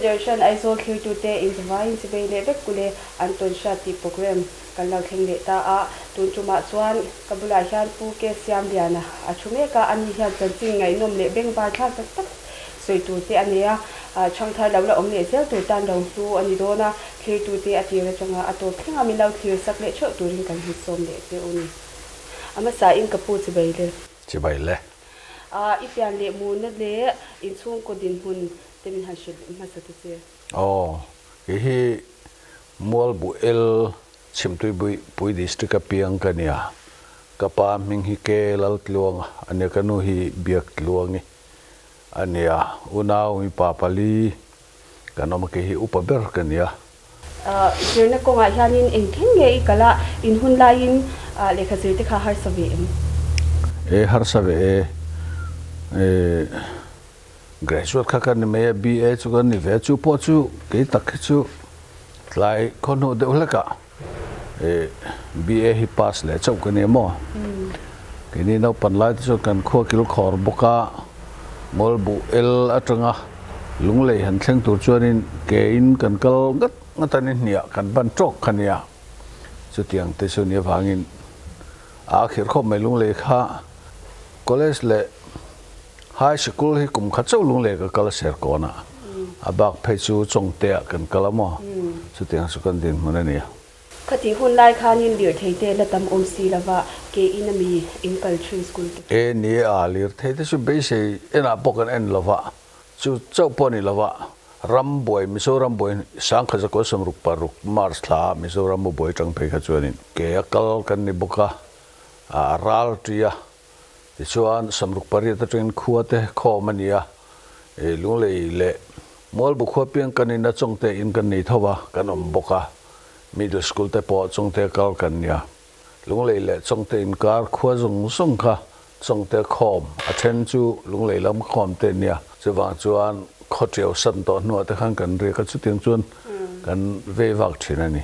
Federation ISO Q2 in the Vine Sibele Bekule Anton Shati program Kalakling Leta A Tuntuma Swan Kabula Shan Puke SIAMLIANA Achumeka Aniha Zanting I nom le beng ba cha so to te ania changtha lawla omne sel to tan dong tu anidona Q2 te atira changa ato thinga milau clear sakle cho turing kan hisom le te uni ama sa in kapu chibaile ipian le mu na le in chung ko din hun temin hashib masatu se hi mol bu el chimtui pui district apiang kania kapa ming hi ke lal tluang ane kanu hi biak tluangi ania unau mi papali kanom ke hi upaber kania jirna ko nga hianin engtheng nge kala in hun lain lekha zirte kha har sabe har sabe graduate kha kan me BA chu kan ni ve chu po chu ke tak chu lai kono de ulaka BA hi pass le chau kan emo ke ni no pan lai chu kan kho kil khor boka mol bu el atanga lunglei han thleng tur chuanin ke in kan kal gat ngatanin nia kan ban trok khania chutiang te sunia wangin akhir kho mai lunglei kha college le high school hi kum kha chau lunglei ka kal ser kona abak phei chu chongte kan kalamo chutiang su kan din manania khati hun lai khanin lir theite latam omsi lawa ke inami in culture school ni a lir theite su be sei ena pokan en lawa chu chau poni lawa Ramboy, Mizoram boy, Sanka Zako Samruk Paruk, Mars La, Mizoram boy, Chang Peka Chuanin, Keakal Kanibuka, Ral Tia, the Chuan, Samruk Parita Train Kuate, Kawmna, Lule Le, Molbukopian Kanina Chongte in Kanitova, Kanom Boka, Middle School Tepo, Chongte Kalkania, Lule Le, Chongte in Kar, Kwazung Sunka, Chongte Kom, attend to Lule Lam Kom Tenia, Sevan Chuan. Hotel san to no te khang kan re ka chu tiang chun kan ve wak thina ni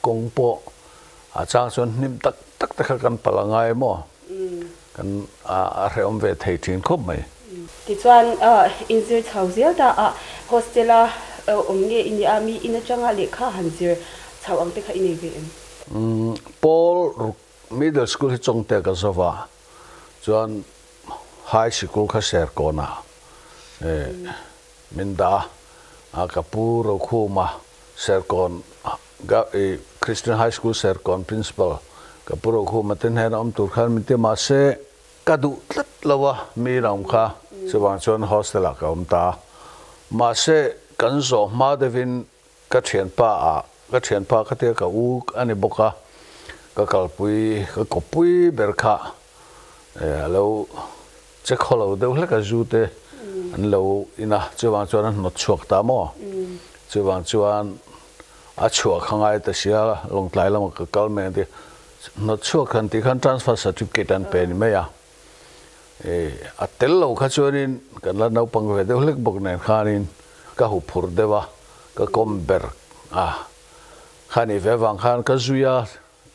kongpo a chang chun nim tak tak ta kan palangai mo kan a reom ve thei thin khop mai ti chuan in zir chhauzia da hostela omnge in ami in changa lekha hanzir chhawang te kha ini ve Paul middle school hi chongte ka sawa chuan high school kha ser kona Minda Akapuro Kuma Serkon Christian High School Serkon Principal Kapuro Kuma Tenhen Turkhan Mitima Se Kadu Lawa Miram Kha Sewanchon Hostel Kaumta Mase Kanso Madevin Katchen Pa Kate Ka Uk Aniboka Kakalpui Kakopui Berka Hello Chekholo de Laka Jute and low ina chuan not chuak ta mo chuan a chuak hangai ta sia long tlai lam ka kalme de not chuak kan ti kan transfer certificate an pen me ya a tel lo kha chuanin kan la no pang ve de lek bok nen khanin ka hu phur dewa ka komber khani ve wang khan ka zuya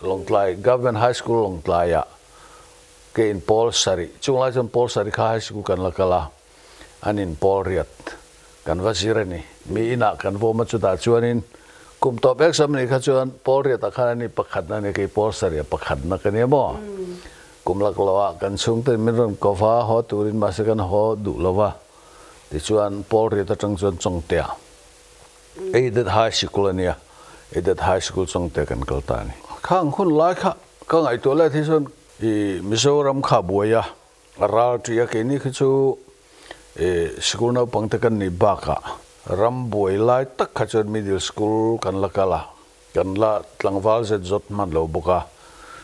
long tlai government high school long tlai ya ke in Paul Sari chung lai chon Paul Sari high school kan la kala anin Paul Riat kan wasirani mi ina kan vo ma chu da chuanin kum top exam ni kha chuan Paul Riat khan ni pakhat na ni ke Paul Sari pakhat na kan emo kum lak lawa kan chung te min ron kofa ho turin ma se kan ho du lawa ti chuan Paul Riat atang chuan chongte that high school ania that high school chongte kan kaltani khang hun lai kha ka ngai to la thi chuan I Mizoram kha boya ral tia ke ni chu school na pangte kan ni baka ramboi lai tak khachor middle school kan lakala kan la tlangwal ze jot man lo boka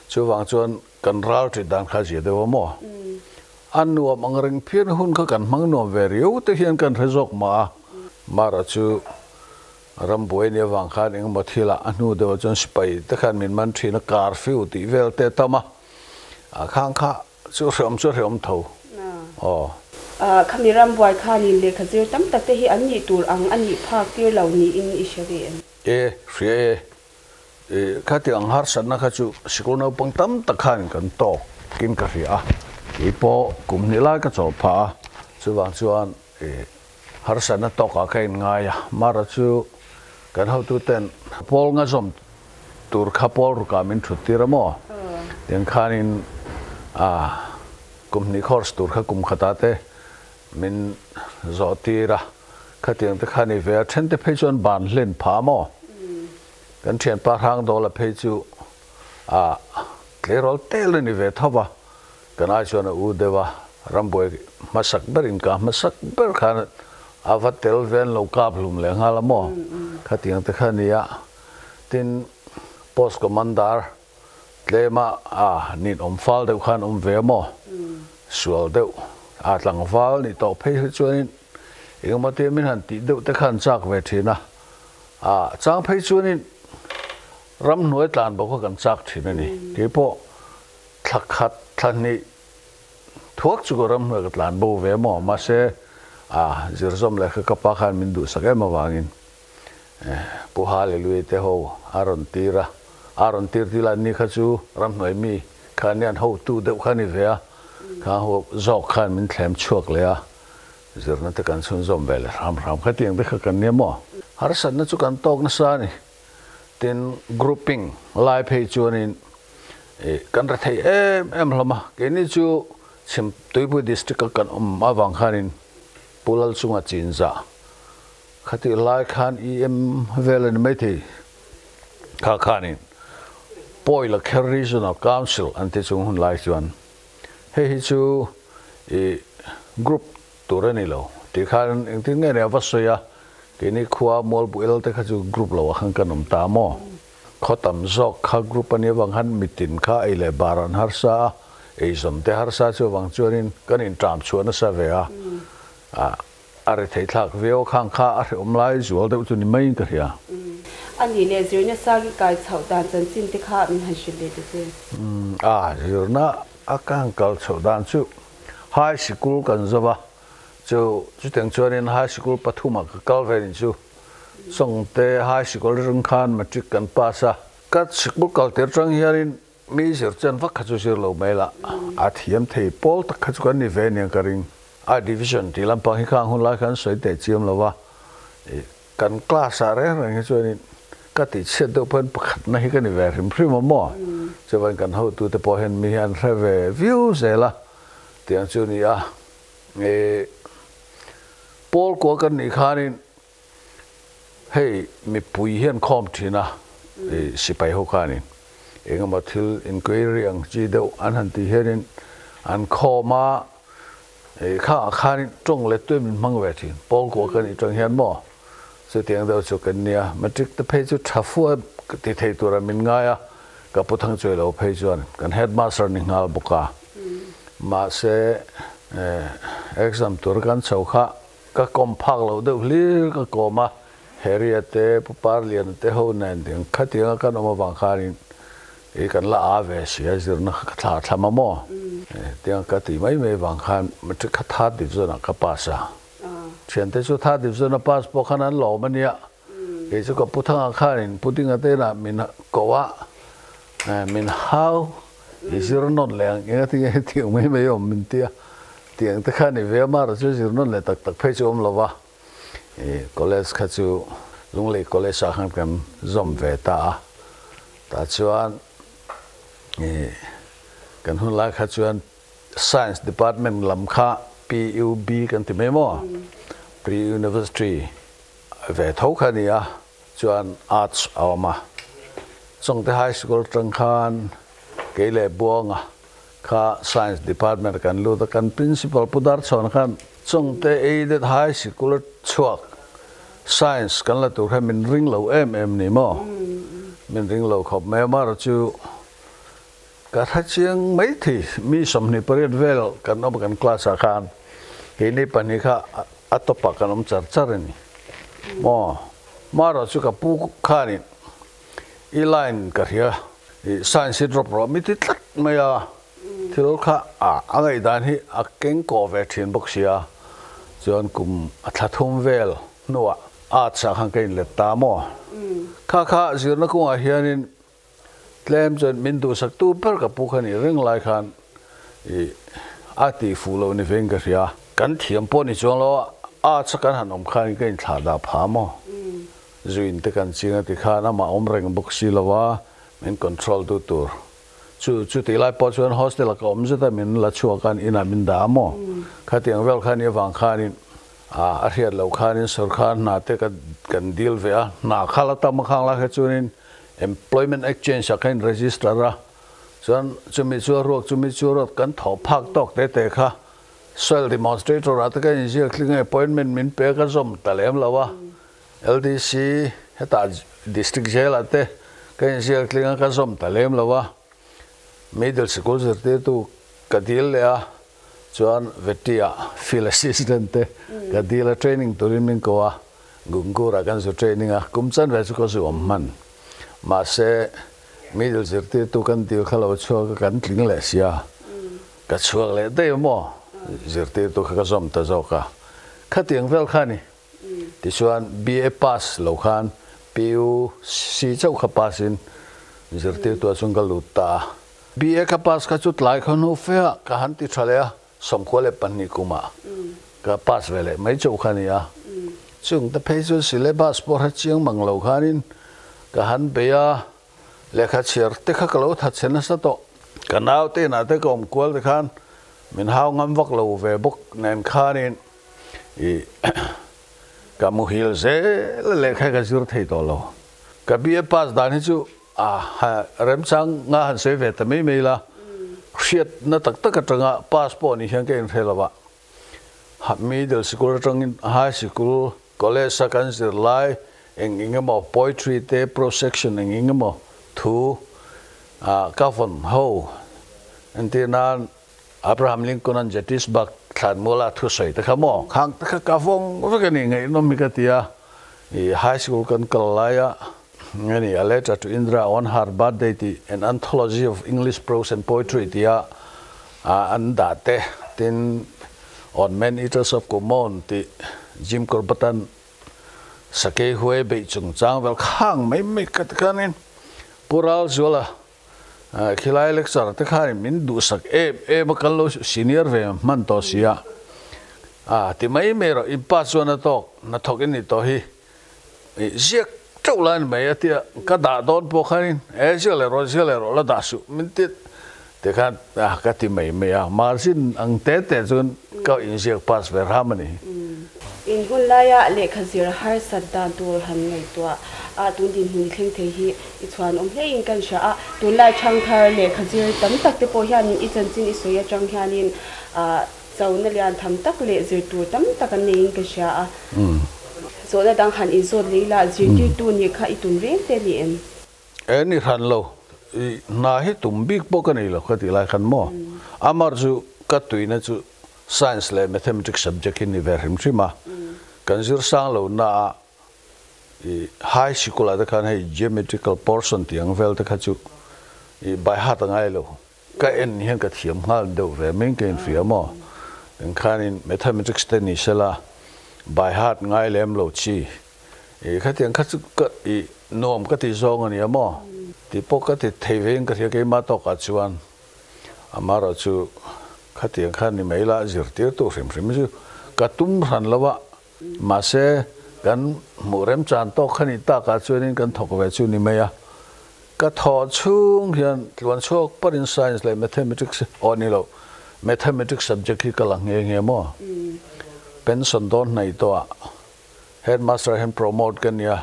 chuwang chuan kan ral ti dan kha je dewa mo annuam angreng phir hun kha kan mangno verio te hian kan rezok ma mara chu ramboi ne wang khan eng mathila anu dewa chon spai te khan min man thina curfew ti vel te tama khang kha chu rom tho Kamiram boy khanin le khazir tam tak te hi anni tur ang ani phak tir lo ni in ishari free khati ang har san na khachu sikona pang tam tak khan kan to kin ka ria ipo kum ni la ka cho pha chuwang chuan har sana to ka kain nga ya mara chu kan ho tu ten pol nga zom tur kha pol ru ka min thuti ra mo ten khanin kum ni khors tur kha kum khata te min zoti ra khatiang te khani ve then te phechon ban len pha mo kan thian pa hang do la phechu klerol tel ni ve thaba kana chona u dewa ramboi masak berin ka masak ber khan avatel ven lo ka blum le ngala mo khatiang te khania tin post commander tlema nin fal deuh khan ve mo sual deuh tlang fal ni to phei chuanin engmate min han ti deuh te khan chak ve thina chang phei chuanin ram nuai tlan bo kan chak thina ni ti po thak khat thani thuak chu go ram nuai tlan bo ve mo ma se zirzom le ka pa khan min du sake ma wangin pu hallelujah te ho aron tir tila ni kha chu ram nuai mi khanian ho tu deuh khani ve kha ho zok khan min thlem chuak le zirna te kan chun zom bel ram khatiang te kha kan ne mo har san na chu kan tok na sa ni tin grouping live page chuanin kan ra thei em hlama ke ni chu chim toibu district kan awang khanin pulal chunga chinza khati lai khan em velen methi kha khanin poila kher regional council ante chung hun lai chuan he chu group turani lo ti khan engtin nge ne vasoya ke ni khuwa mol buel te kha chu group lo khan kanom ta mo khotam zok kha group ani wang han mitin kha ile baran harsa eizom te harsa chu wang chuanin kanin tram chuan sa ve are thei thak veo khang kha are omlai zual deuh chu ni mai ka hria ani le zirna sagi kai chhaudan chan chin te kha min han shil le te zirna akang kal chhaudan chu high school kan zawa chu teng chuanin high school pathuma ka kal verin chu songte high school rung khan matric kan pasa kat school kal ter tang hiarin mi zir chan vak kha chu zir lo mela thiam thei pol tak kha chu kan ni ve ne karing division ti lampang hi khang hun lai khan soi te chiam lawa kan class are rang chuanin ka ti chet do pen pakhat na hi kan ve rim phrim mo chuan kan ho tu te po hen mi han reve view zela tiang chu ni pol ko kan ni khanin hey mi pui hian khom thina sipai ho khanin engama thil inquiry ang chi deuh an han ti herin an khoma khanin tong le tu min mang ve thin pol ko kan i tang hian mo chu tiang deuh chu kan nia matric te phei chu thafu ti thei tura min nga ya ka puthang choi lo phei chuan kan headmaster ni ngal boka ma se exam tur kan chaukha ka kom phak lo deuh hlir ka koma heria te pupar lian te ho nan ding khatia kan oma wang kharin kan la ave sia zirna kha thama mo tiang ka ti mai me wang khan matric kha tha di zona ka pasa chen te chu tha di zona pass po khanan lo mania e chu ka puthang kharin puting ate na min kowa min how zir non leng e ti mai me yom min tia tiang te khani ve mar chu zir non le tak phei chu om lova college kha chu lunglei college a khan kam zom ve ta chuan kan hun la kha chuan science department lam kha PUB kan ti memo pre university ve thau khania chuan arts awma chongte high school tang khan kele buanga kha science department kan lu da kan principal pudar chon khan chongte aided high school chuak science kan la tur min ring lo ni mo min ring lo khop me mar chu ka tha chiang mai thi mi som ni pariat vel kan no kan class a khan he ni pani kha atopa kan char char ni mo maro chu ka pu khani e line ka hia science drop ro mi ti tlat maya thil kha angai dan hi a keng ko ve thin boxia chuan kum a thathum vel nuwa cha khang kein le ta mo kha zirna ko a hianin tlem chen min du sak tu per ka pu khani reng lai khan ati fulo ni veng ka ria kan thiam po ni chong lo สักหันขานก็อินทาดาพามอจุอินเตกันจริงที่ข้าน้ำมาเร่งบุกสิลาวะมันคอนโทรลตัวจู่ที่ไล่ปอชวนโฮสเทลก็จะแต่มันละชัวกันอินามินดามอข้าที่ยังเวลข้านี่ฟังข้านี่อาเรียนเราข้านี่สุรข้านาเตกันดีลเวียนาข้าละตามข้างละแค่จุนิน employment exchange สักแค่ register ละส่วนจุมิชัวรวกันถอพักตอกเตะค่ะ soil demonstrator อะไรก็ยังเชื่อคลิง appointment มินเปก็จมตะเลมแล้ววะ LDC เหตุการณ์ district jail อะไรก็ยังเชื่อคลิงก็จมตะเลมแล้ววะ middle school สุดที่ตัวกดีลเลยส่วนเวทีfield assistant กดีล training ตัวนี้มินก็ว่ากุมกูรักันสุด trainingกุมจันเวสก็สุวมันมาเส middle สุดที่ตัวกันดีลเขาเราชัวกันคลิงเลยเสียก็ชัวเลยได้มั้งสุดที่ตัวเขาก็จมตะโจกข้าที่ยังเวลข้านี่ที่ส่วน BA pass เหล่าขัน PUC เจ้าข้า passin สุดที่ตัวส่วนก็ลุตตาBA ข้า pass ข้าจุดไล่เขาโนเฟียข้าหันติดทะเลสมควรเลยปันนิกุมาข้า pass เวลไม่เจ้าข้านี่ซึ่งแต่เพย์จุดสิเลบัสพอร์ตเชียงมังเหล่าขันินข้าหันเบียเลขาเชียร์ที่ข้าก็รู้ทัดเส้นสัตว์ข้าหนาวที่น่าที่ก็อมกวลที่ขันมินหาวงำวักเหล่าเวบุกแนนขันินก็มุฮิลเซ่เลขาก็จุดที่ตัวเราก็ BA pass ด้านนี้จู่เริ่มสั่งงานเซฟแต่ไม่ละเสียดนั่นตักจังพาสปอร์ตนี่ยังเก่งเท่าไหร่ฮับมีเดลสกุลจังไฮสกุลคอลเลจสักการสิไลเองอิงก์มอ poetry เตะ pro section เองอิงก์มอทูกัฟอนโฮอันที่นั้นอับราฮัมลิงคอนันเจติสบักขันมูลาทุสัยแต่ข้ามอข้างแต่ข้ากัฟองก็แค่นี้ไงน้องมิกติยาไฮสกุลกันกลายa letter to Indra on her birthday, an anthology of English prose and poetry, and that then on Man Eaters of Kumon, the Jim Corbatan Sake Hue Bei Chung Chang, well, Kang, may make at Kanin, Pural Zola, Kilai lecture, the Karim, Mindu Sak, Bakalo, senior Mantosia. The May Mero, in Paswana talk, not talking it to he. Châu lên mấy thì các đá đón bộ khai ấy xíu lẻ rồi là đá sụp mình tiếc thì看các thì mấy mà xin ăn tết rồi các in siêu pass về Harmony in hun laya le khazir har saddan tur han ngai to tun din hin kheng the hi I chuan om hle in kan sha tun lai chang thar le khazir tam tak te po hian I chan chin I soya chang hianin chauna lian tham tak le zir tur tam tak an nei in ka sha so la dang han in so leila zirti tu ni kha itun reng te ni en ni han lo na hi tum big bo kan lo khati lai khan mo amar ju ka tuina chu science le mathematics subject in ver him chima kan zir sang lo na high school da kan hai geometrical portion tiang vel ta kha chu by heart ngai lo ka en hian ka thiam hal do ve men ken fia mo en khan in mathematics te ni sela by heart ngai lem lo chi khát tiếng khát cái nom cái tí zong anh em mo tí bốc cái tí thay viên cái cái mà to cả chuan mà rồi chú khát tiếng khát ni mấy là giật tiếng tu phim chứ cái tum hẳn là vậy mà sẽ gần một em chăn to khát ni ta cả chuan nên gần thọc về chu ni mấy à cái thọ chung hiện quan chok but in science like mathematics on ni lo mathematics subject cái là nghe mo pension don này to Headmaster hem promote kan ya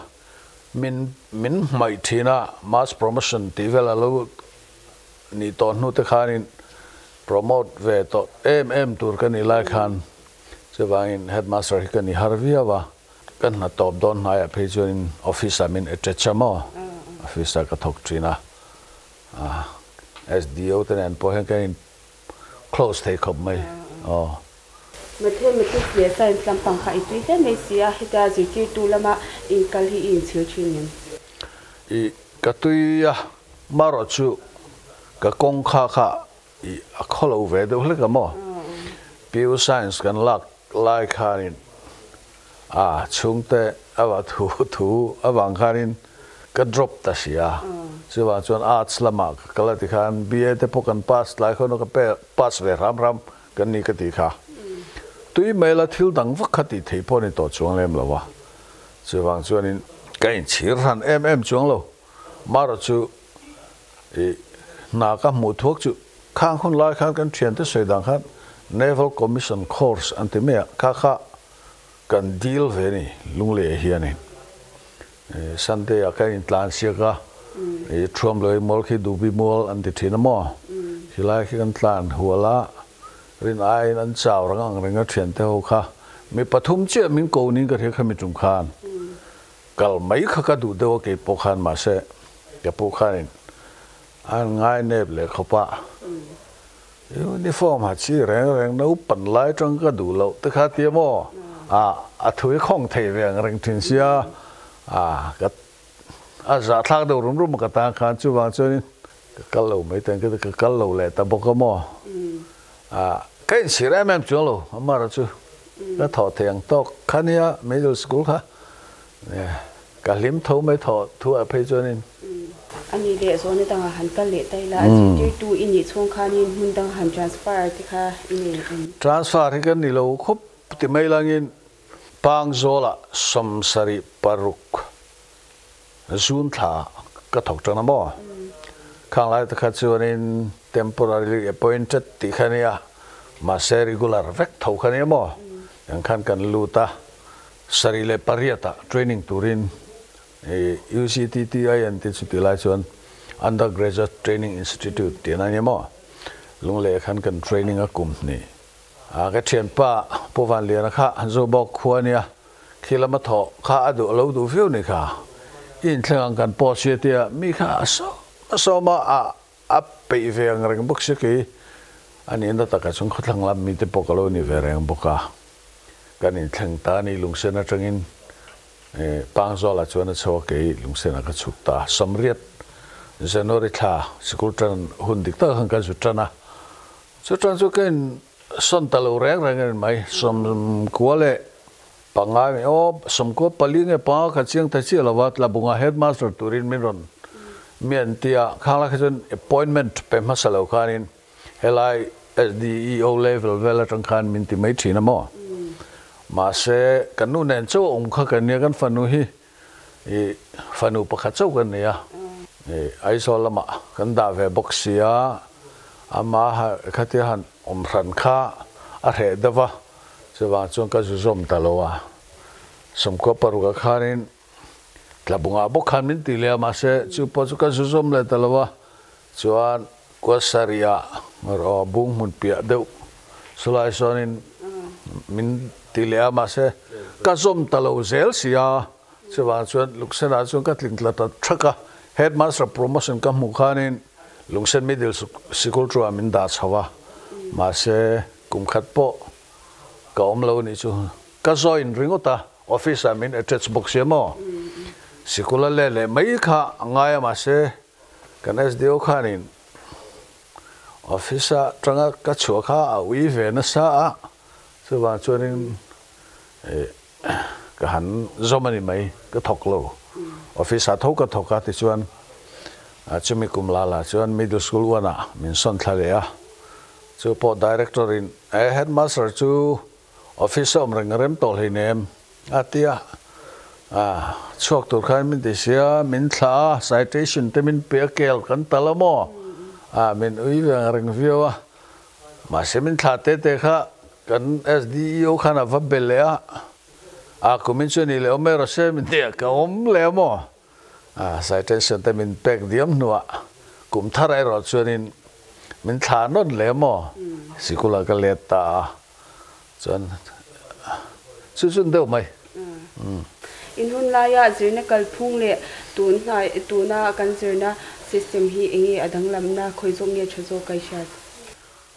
min mai thina mass promotion tivel alo ni to nu te khanin promote ve to tur kan ila khan sewangin Headmaster kan ni harvia wa kan na top don na ya phejo in office amin etchamo office ka thok trina SDO ten po hen kan close take up mai mathematics le science lam pang kha itui te me sia hita zirti tu lama in kal hi in chil thinin ka tui ya maro chu ka kong kha a kholo ve do hle ka mo pure science kan lak lai khanin chung te awa thu awang khanin ka drop ta sia siwa chuan arts lama kala ti khan BA te pokan pass lai khono ka pass ve ram kan ni ka ti kha tui mai la thil dang vak khati thei pon ni to chuang lem lo wa chu wang chuan in kain chir han chuang lo maro chu e na ka mu thuak chu khang khun lai khan kan thian te sei dang khan Naval Commission course antimea kha kan deal ve ni lungle hian Sunday a kan tlan sia ka e throm loi mol khi du bi mol an ti thina mo hilai khi kan tlan huala rin ai an chaw rang rang thian te ho kha mi pathum che min ko ni ka the khami tum khan kal mai kha ka du de ke po khan ma se ke po khan an ngai nep le khopa uniform ha chi rang no pan lai trong ka du lo te kha ti mo a thui khong thei veng rang thin sia ka za thak do rum ka ta khan chu wang chu ka lo mai ten ka lo le ta bo ka mo cái gì đó em chưa lo, mà rồi chứ, cái thọ thiền to, cái này middle school ha, cái liếm thâu mấy thọ thu ở phía trên nên, anh ấy để số này đang hành cái lệ tay là, chỉ tu in nhị chung khai nên mình đang hành transfer thì khai in transfer thì cái này lâu khúc thì mấy lần in bang zo là samsari paruk, zun thà cái thọ trong nó mò, khang lại thì khai cho nên temporarily appointed thì khai này mà sẽ regular vek thâu khăn em mò, yang khăn cần luta, sari le pariata training turin, UCTTI and Titsupilation undergraduate training institute tiền anh em mò, lung lệ khăn cần training ở cùng nè, cái chuyện pa po van liền khá zo bọc khuya nè, khi làm thọ khá đủ lâu đủ phiêu nè khá, in thằng cần po xe tia mi khá so mà bị về ngang bốc xe kì anh em đã tất chúng khát hàng làm mình tiếp bốc lâu ni về rằng bốc cả cái này thằng ta ni lungsen ở trong in bang zo là chuan cho cái lungsen ở cái chục ta sắm riết January tha school trần hun dik ta hàng cái chục trần à chục trần cho cái son ta lâu ráng rằng mấy sắm quá lệ bằng ai ô sắm quá pali nghe pa cái chiang ta chỉ là wat là bunga headmaster turin min ron miền tia khang là cái chân appointment pe masalo khanin helai SDEO level vela trong khan min ti mai thina mo mà sẽ kan nu nen châu ông kha kan ne kan fanu hi fanu pakha châu kan ne ya ai so lama kan da ve boxia ama ha khati han ran kha a he dawa sewa chung ka zom talowa som ko paru ka khanin labunga bo khan min ti le ma se chu po chu ka zom le talowa chuan ko saria ro bung mun pia deu sulai sonin min ti le ma se ka zom talo zel sia sewa chuan luksena chung ka tling tla ta thaka headmaster promotion ka mu khanin lungsen middle school tro min da chawa ma se kum khat po ka omlo ni chu ka join ringota office amin attach box mo sikula le mai kha ngai ma se kan SDO khanin office tanga ka chu kha a wi ve na sa a chuwa chuanin ka han zomani mai ka thok lo office thok ka thoka ti chuan chumi kumla la chuan middle school wana min son thale a chu po director in headmaster chu office om rem tol hi nem atia chok tur khan min disia min thla citation te min pe kel kan talamo min ui reng view ma se min thla te kha kan SDEO khana va belea commission ni le omero se min te ka om le mo citation te min pek diam nuwa kum tharai ro chuanin min thla non le mo sikula ka leta chuan chun deuh mai in hun la ya zirna kal phung le tuna kan zirna system hi engi adang lamna khoizom ne chazo kaisha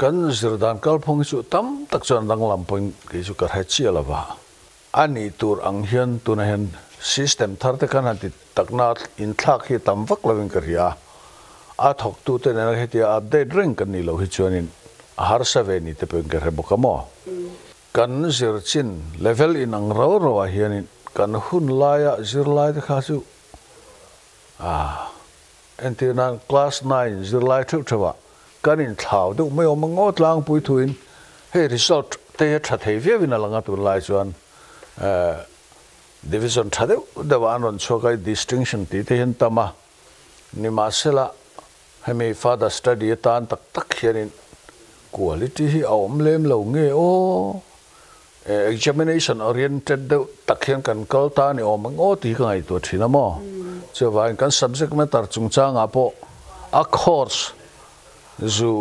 kan zirdan kal phung chu tam tak chuan dang lam point ki chu ka hachi alawa ani tur ang hian tuna hen system thar te kan ati takna in thak hi tam vak lovin karia a thok tu te na hetia update ring kan ni lo hi chuanin har save ni te pen ka bokamo kan zir chin level in ang ro a hianin kan hun laya zir lai te kha chu entina class 9 zir lai thu thawa kan in thlau du mai om ngot lang pui thuin he result te tha thei ve win alanga tur lai chuan division thade dewan on chokai distinction ti te hin tama ni ma sela hemi father study tan tak tak hianin quality hi awm lem lo nge o examination oriented de tak hian kan kal ta ni omang o ti ka ngai to thina mo chewa kan subject matter chungchang apo a course zu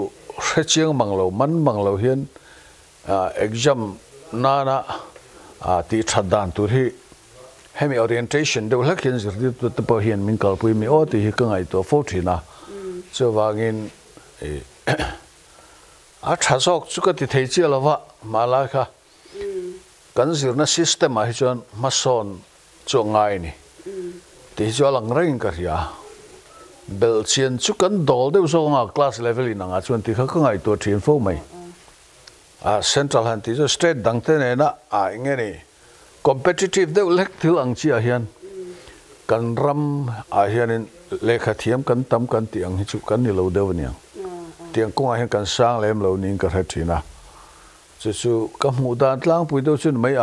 hrechiang manglo manglo hian exam nana ti thadan tur hi hemi orientation de lak hian zir tu te po hian min kal pui mi o ti hi ka ngai to fo thina chewa ngin a thasok chuka ti thei chi lawa mala kha kan zirna system a hi chuan mason chu ngai ni ti chu lang rain ka ria bel chian chu kan dol de so nga class level in nga chuan ti kha ka ngai to thin fo mai central han ti jo state dang te ne na nge ni competitive de lek thil ang chi a hian kan ram a hian in lekha thiam kan tam kan ti ang hi chu kan ni lo de waniang tiang kong a hian kan sang lem lo ning ka thina chu ka mu dan tlang pui do chun mai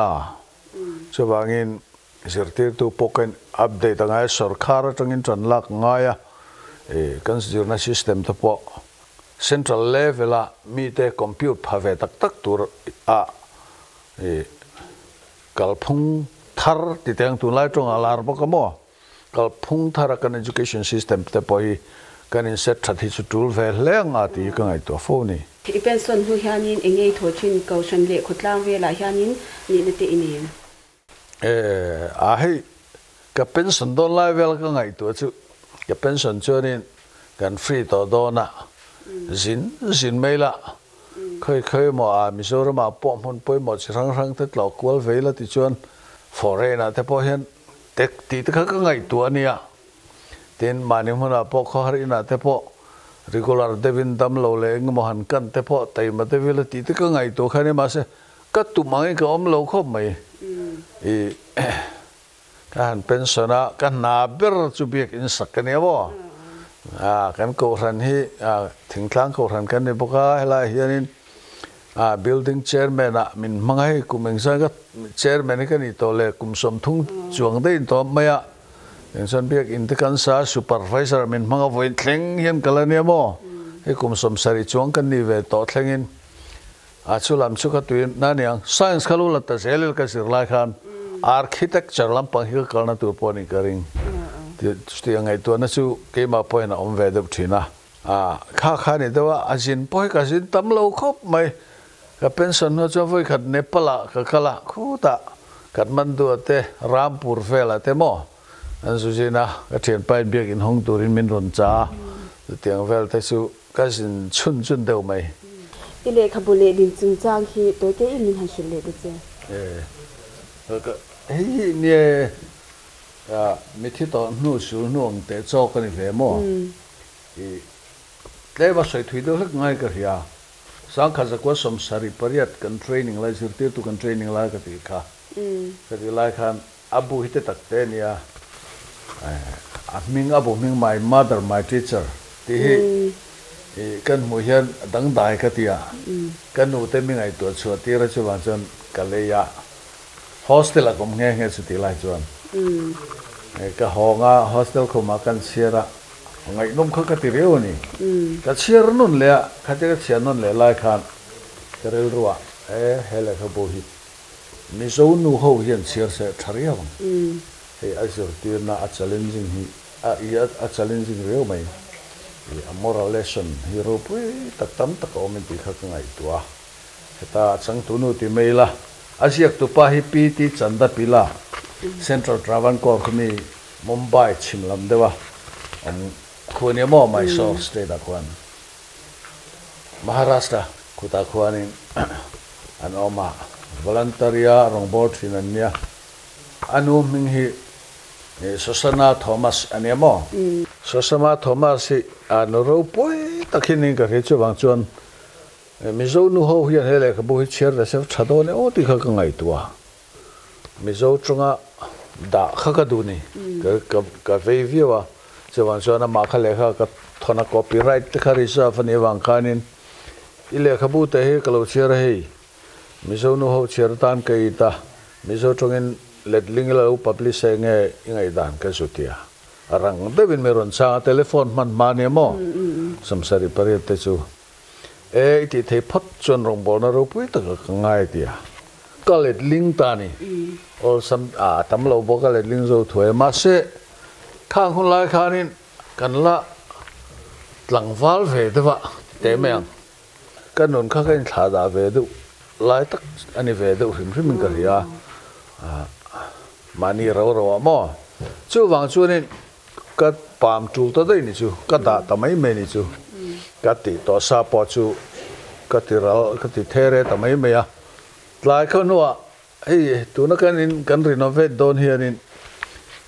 chawangin zirtir tu poken update anga sarkar tangin chanlak ngaya kan zirna system to po central level a mi te compute phave tak tak tur kalphung thar ti teng tu lai tong alar bo kamo kalphung thar kan education system te po hi kan in set that hi chu tul ve leng a ti ka ngai to fo ni i pension hu hianin engei thochin kausan le khutlang ve la hianin ni ne te inin a hei ka pension don lai vel ka ngai to chu ka pension chuanin kan free to dona zin maila khoi mo Mizoram po mon poi mo chirang rang te lo kwal veila ti chuan foreign te po hian tek ti te kha ka ngai to ania tin mani huna po kho harina te po regular devin dam lo le mohan kan te po tai ma te vela ti te ka ngai to khane ma se ka tu mai ka om lo kho mai kan pensiona kan na ber chu biak in sakane bo kan ko ran hi thingtlang ko ran kan ne boka hela hianin building chairman min mangai kumeng sa ga chairman kan ni to le kum som thung chuang de to maya insan biak in te kan sa supervisor min manga voin thleng hian kalania mo he kum som sari chuang kan ni ve to thlengin chulam chu ka tuin na niang science khalu la ta zelel ka sir lai khan architecture lam pang hi kalna tur poni karing ti angai to na chu ke ma point om ve de thina kha ni dewa ajin poi ka jin tam lo khop mai ka pension no cho voi khat nepala ka kala khuta katmandu te rampur vela te mo an sujina ka thian pai biak in hong turin min ron cha tiang vel te chu ka jin chun deu mai ile khabule din chung chang hi to ke in han shil le de che ka hi ni mi thi to nu su nu ang te cho ka ni ve mo le ba soi thui do lek ngai ka ria sang kha zakwa som sari pariat kan training lai sirte tu kan training lai ka ti kha ka ti lai khan abu hite tak te nia ming abu ming my mother my teacher ti hi kan mu hian dang dai ka tia kan nu te mi ngai to chu ti ra chu wan chon ka le ya hostel a kom nge chu ti lai chuan ka honga hostel ko ma kan sira ngai nom kha ka ti reu ni ka chiar nun le kha te ka chiar nun le lai khan ka rel ruwa hele kha bo hi mi zo nu ho hian chiar se tharia bang he azur ti na a challenging hi a challenging reu mai a moral lesson hi ro pui tak tam tak o min ti kha ka ngai tua heta chang tu nu ti meila asiak tu pa hi pi ti chanda pila central travancore khmi mumbai chimlam dewa khone mo mai source state akwan maharashtra khuta khwanin an oma voluntaria rongbot finania anu ming hi Sosana Thomas anemo Sosama Thomas hi anoro poi takhini ka he chu wang chuan mizo nu ho hian hele ka bu hi cher da se thado ne o ti kha ka ngai tua mizo chunga da kha ka du ni ka ve viwa che wang chuan ma kha le kha ka thona copyright te kha reserve ani wang khanin ile kha bu te he ka lo cher he Mizo nu ho chertan kai ta Mizo tongin letling lo publish nge ngai dan ka sutia arang devin meron sa telephone man mane mo samsari pare te chu e ti the phat chon rong bol na ro pui ta ka ngai tia ka letling ta ni ol sam a tam lo bo ka letling zo thoi ma se khang hun lai khanin kan la tlang wal ve de wa te meng kan non kha kan tha da ve du lai tak ani ve du hrim hrim ka ria mani ro ro mo chu wang chu ni ka pam chu ta dei ni chu ka da ta mai me ni chu ka ti to sa po chu ka ti ral ka ti there ta mai me ya lai kho no ei tu na kan renovate don here in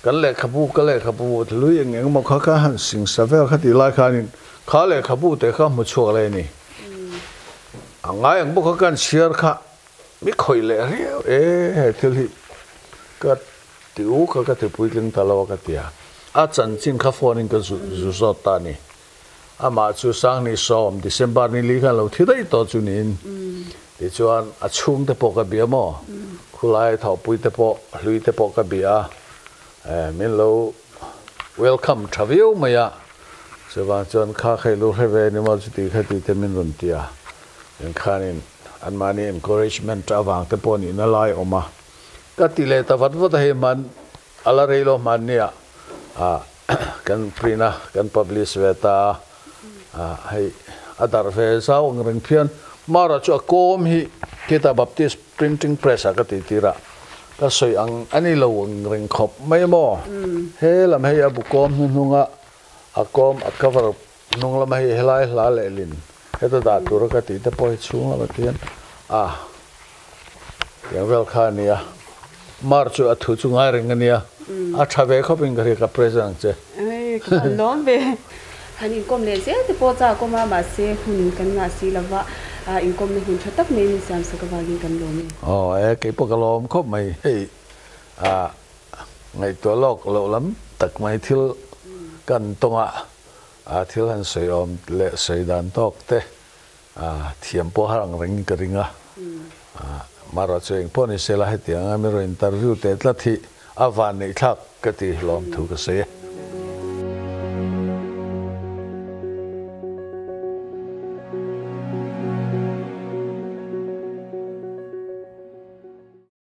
kan le khabu ka le khabu lu yeng eng mo kha ka han sing sa ve kha ti lai kha nin kha le khabu te kha mu chu le ni angai ang bo kha kan share kha mi khoi le he thil hi ka tiu ka te pui ling ta lo ka tia a chan chin kha phone in ka zu so ta ni a ma chu sang ni som December ni li kha lo thi dai to chu nin ti chuan a chung te po ka bia mo khulai thau pui te po hlui te po ka bia min lo welcome travel maya chuan chuan kha khai lu he ve ni mo chu ti kha ti te min run tia en khanin an mani encouragement awang te po ni na lai oma ka ti le ta wat wat he man ala reilo man nia kan prina kan publish veta hai adar ve sa ong ren phian mara chu kom hi kita baptist printing press ka ti tira ka soi ang ani lo ong ren khop mai mo he lam he abu kom nunga akom cover nung lam he helai hla le lin heta da tur ka ti te poi chung la tian yang wel khania marchu athu chungai rengania a thabe khoping gari ka present che ai ka lom be hani kom le se te po cha ko ma se hun kan nga si lawa in kom ne hun thatak me ni sam sa ka ba gi kan lom ke po ka lom khop mai hei ngai to lok lo lam tak mai thil kan tonga thil han sei om le sei dan tok te thiam po harang ring ka ringa mara cheng poni sela hetiang amero interview te tla thi avan nei thak ka ti lom thu ka se